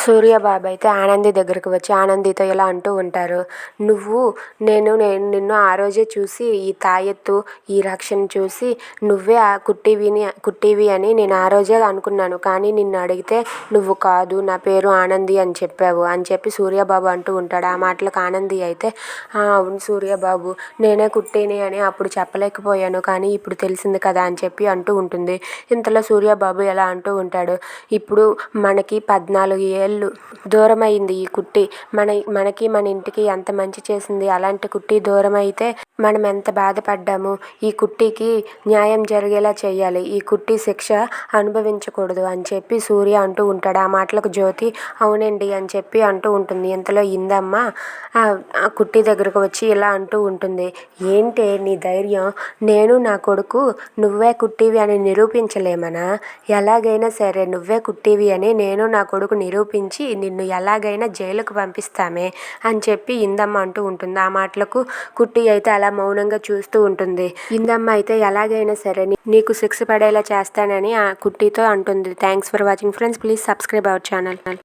సూర్యబాబు అయితే ఆనంది దగ్గరకు వచ్చి ఆనందితో ఇలా అంటూ ఉంటారు. నేను నిన్ను ఆ రోజే చూసి ఈ తాయెత్తు ఈ రక్షణ చూసి నువ్వే ఆ కుట్టివి అని నేను ఆ రోజే అనుకున్నాను. కానీ నిన్ను అడిగితే నువ్వు కాదు, నా పేరు ఆనంది అని చెప్పావు అని చెప్పి సూర్యబాబు అంటూ ఉంటాడు. ఆ మాటలకు ఆనంది అయితే అవును సూర్యబాబు, నేనే కుట్టిని అని అప్పుడు చెప్పలేకపోయాను, కానీ ఇప్పుడు తెలిసింది కదా అని చెప్పి అంటూ ఉంటుంది. ఇంతలో సూర్యబాబు ఎలా అంటూ ఉంటాడు, ఇప్పుడు మనకి 14 ఏళ్ళు దూరమైంది ఈ కుట్టి. మనకి మన ఇంటికి ఎంత మంచి చేసింది. అలాంటి కుట్టి దూరం అయితే మనం ఎంత బాధపడ్డాము. ఈ కుట్టికి న్యాయం జరిగేలా చేయాలి. ఈ కుట్టి శిక్ష అనుభవించకూడదు అని చెప్పి సూర్య అంటూ ఉంటాడు. ఆ మాటలకు జ్యోతి అవునండి అని చెప్పి అంటూ ఉంటుంది. ఇంతలో ఇందమ్మ ఆ కుట్టి దగ్గరకు వచ్చి ఇలా అంటూ ఉంటుంది, ఏంటే నీ ధైర్యం? నేను నా కొడుకు నువ్వే కుట్టివి అని నిరూపించలేమనా? ఎలాగైనా సరే నువ్వే కుట్టివి అని నేను నా కొడుకు నిరూపించి నిన్ను ఎలాగైనా జైలుకు పంపిస్తామే అని చెప్పి ఇందమ్మ అంటూ ఉంటుంది. ఆ మాటలకు కుట్టి అయితే అలా మౌనంగా చూస్తూ ఉంటుంది. ఇందమ్మ అయితే ఎలాగైనా సరే నీకు శిక్ష పడేలా చేస్తానని ఆ కుట్టితో అంటుంది. Thanks for watching friends. Please subscribe our channel.